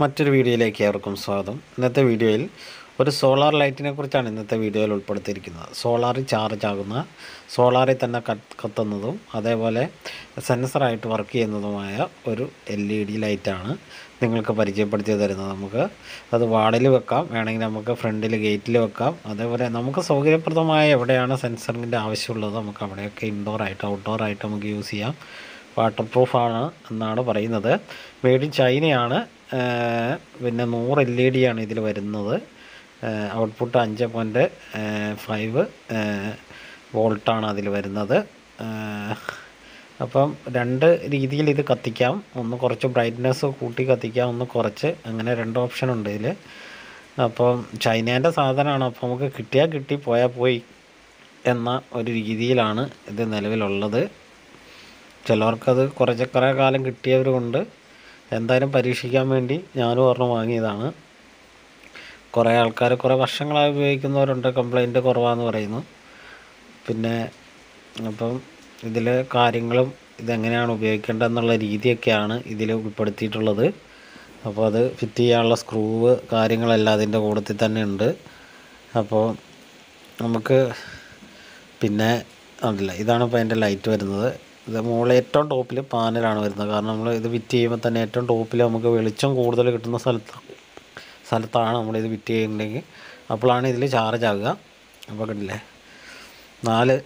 മറ്റൊരു വീഡിയോയിലേക്ക് ഏവർക്കും സ്വാഗതം. ഇന്നത്തെ വീഡിയോയിൽ ഒരു സോളാർ ലൈറ്റിനെ കുറിച്ചാണ് ഇന്നത്തെ വീഡിയോയിൽ ഉൾപ്പെടുത്തിയിരിക്കുന്നത്. സോളാറിൽ ചാർജ് ആകുന്ന, സോളാറിൽ തന്നെ കത്തുന്നതും അതേപോലെ സെൻസറായിട്ട് വർക്ക് ചെയ്യുന്നതുമായ ഒരു LED ലൈറ്റാണ് നിങ്ങൾക്ക് പരിചയപ്പെടുത്തി തരുന്നത്. നമുക്ക് അത് വാളിൽ വെക്കാം, വേണമെങ്കിൽ നമുക്ക് ഫ്രണ്ടിൽ ഗേറ്റിൽ വെക്കാം. അതേപോലെ നമുക്ക് സൗകര്യപ്രദമായ എവിടെയാണ് സെൻസറിൻ്റെ ആവശ്യമുള്ളത് നമുക്ക് അവിടെയൊക്കെ ഇൻഡോറായിട്ട് ഔട്ട്ഡോറായിട്ട് നമുക്ക് യൂസ് ചെയ്യാം. വാട്ടർ പ്രൂഫാണ് എന്നാണ് പറയുന്നത്. മെയ്ഡ് ഇൻ ചൈനയാണ്. പിന്നെ 100 LED ആണ് ഇതിൽ വരുന്നത്. ഔട്ട്പുട്ട് 5.5 വോൾട്ടാണ് അതിൽ വരുന്നത്. അപ്പം രണ്ട് രീതിയിൽ ഇത് കത്തിക്കാം. ഒന്ന് കുറച്ച് ബ്രൈറ്റ്നെസ് കൂട്ടി കത്തിക്കാം, ഒന്ന് കുറച്ച്, അങ്ങനെ 2 ഓപ്ഷൻ ഉണ്ട് ഇതിൽ. അപ്പം ചൈനേൻ്റെ സാധനമാണ്. അപ്പോൾ നമുക്ക് കിട്ടിയാൽ കിട്ടി, പോയാൽ പോയി എന്ന ഒരു രീതിയിലാണ് ഇത് നിലവിലുള്ളത്. ചിലവർക്കത് കുറേ കാലം കിട്ടിയവരുമുണ്ട്. എന്തായാലും പരീക്ഷിക്കാൻ വേണ്ടി ഞാനും ഒരെണ്ണം വാങ്ങിയതാണ്. കുറേ ആൾക്കാർ കുറേ വർഷങ്ങളായി ഉപയോഗിക്കുന്നവരുണ്ട്. കംപ്ലൈൻറ്റ് കുറവാന്ന് പറയുന്നു. പിന്നെ അപ്പം ഇതിൽ കാര്യങ്ങളും ഇതെങ്ങനെയാണ് ഉപയോഗിക്കേണ്ടതെന്നുള്ള രീതിയൊക്കെയാണ് ഇതിൽ ഉൾപ്പെടുത്തിയിട്ടുള്ളത്. അപ്പോൾ അത് ഫിറ്റ് ചെയ്യാനുള്ള സ്ക്രൂവ് കാര്യങ്ങളെല്ലാം അതിൻ്റെ കൂട്ടത്തിൽ തന്നെ ഉണ്ട്. അപ്പോൾ നമുക്ക് പിന്നെ ഉണ്ടല്ല, ഇതാണ് ഇപ്പോൾ അതിൻ്റെ ലൈറ്റ് വരുന്നത്. ഇത് മുകളിൽ ഏറ്റവും ടോപ്പിൽ പാനലാണ് വരുന്നത്. കാരണം നമ്മൾ ഇത് ഫിറ്റ് ചെയ്യുമ്പോൾ തന്നെ ഏറ്റവും ടോപ്പിൽ നമുക്ക് വെളിച്ചം കൂടുതൽ കിട്ടുന്ന സ്ഥലത്താണ് നമ്മളിത് ഫിറ്റ് ചെയ്യുന്നുണ്ടെങ്കിൽ അപ്പോഴാണ് ഇതിൽ ചാർജ് ആകുക. അപ്പോൾ കണ്ടില്ലേ, 4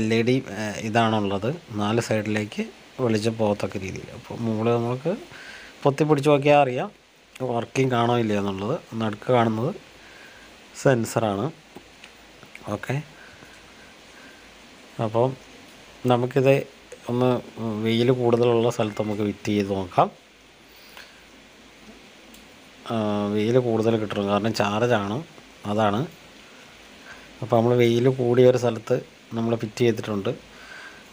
LED ഇതാണുള്ളത്. 4 സൈഡിലേക്ക് വെളിച്ചം പോകത്തക്ക രീതിയിൽ. അപ്പോൾ മുകളിൽ നമുക്ക് പൊത്തി പിടിച്ച് നോക്കിയാൽ അറിയാം വർക്കിംഗ് കാണോ ഇല്ല എന്നുള്ളത്. നടുക്ക് കാണുന്നത് സെൻസറാണ്. ഓക്കെ, അപ്പോൾ നമുക്കിത് ഒന്ന് വെയിൽ കൂടുതലുള്ള സ്ഥലത്ത് നമുക്ക് ഫിറ്റ് ചെയ്ത് നോക്കാം. വെയിൽ കൂടുതൽ കിട്ടണം, കാരണം ചാർജാണ്, അതാണ്. അപ്പോൾ നമ്മൾ വെയിൽ കൂടിയ ഒരു സ്ഥലത്ത് നമ്മൾ ഫിറ്റ് ചെയ്തിട്ടുണ്ട്.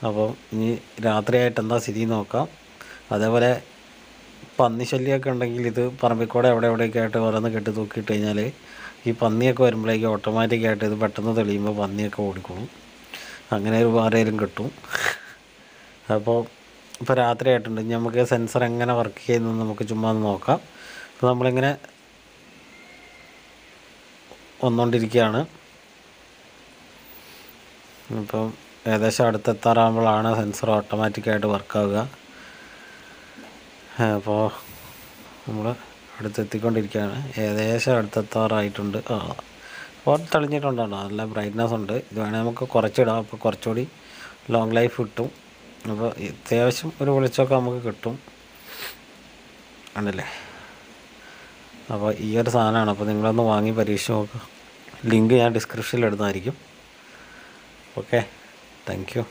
അപ്പോൾ ഇനി രാത്രിയായിട്ട് എന്താ സ്ഥിതി നോക്കാം. അതേപോലെ പന്നി ശല്യമൊക്കെ ഉണ്ടെങ്കിൽ ഇത് പറമ്പിക്കൂടെ എവിടെയൊക്കെ ആയിട്ട് ഓരോന്ന് കെട്ടി തൂക്കിയിട്ട് കഴിഞ്ഞാൽ ഈ പന്നിയൊക്കെ വരുമ്പോഴേക്കും ഓട്ടോമാറ്റിക്കായിട്ട് ഇത് പെട്ടെന്ന് തെളിയുമ്പോൾ പന്നിയൊക്കെ ഓടിക്കോളും. അങ്ങനെ ഒരു ആരെങ്കിലും കിട്ടും. അപ്പോൾ ഇപ്പോൾ രാത്രി ആയിട്ടുണ്ട്. ഇനി നമുക്ക് സെൻസർ എങ്ങനെ വർക്ക് ചെയ്യുന്നത് നമുക്ക് ചുമ്മാ ഒന്ന് നോക്കാം. അപ്പോൾ നമ്മളിങ്ങനെ വന്നുകൊണ്ടിരിക്കുകയാണ്. അപ്പം ഏകദേശം അടുത്തെത്താറാകുമ്പോഴാണ് സെൻസർ ഓട്ടോമാറ്റിക്കായിട്ട് വർക്കാവുക. അപ്പോൾ നമ്മൾ അടുത്തെത്തിക്കൊണ്ടിരിക്കുകയാണ്. ഏകദേശം അടുത്തെത്താറായിട്ടുണ്ട്. അപ്പോൾ തെളിഞ്ഞിട്ടുണ്ടോ, നല്ല ബ്രൈറ്റ്നസ് ഉണ്ട്. ഇത് വേണമെങ്കിൽ നമുക്ക് കുറച്ചിടാം. അപ്പോൾ കുറച്ചുകൂടി ലോങ് ലൈഫ് കിട്ടും. അപ്പോൾ അത്യാവശ്യം ഒരു വെളിച്ചമൊക്കെ നമുക്ക് കിട്ടും, ആണല്ലേ. അപ്പോൾ ഈ ഒരു സാധനമാണ്. അപ്പോൾ നിങ്ങളൊന്ന് വാങ്ങി പരീക്ഷിച്ച് നോക്കുക. ലിങ്ക് ഞാൻ ഡിസ്ക്രിപ്ഷനിൽ ഇടുന്നതായിരിക്കും. Okay, thank you.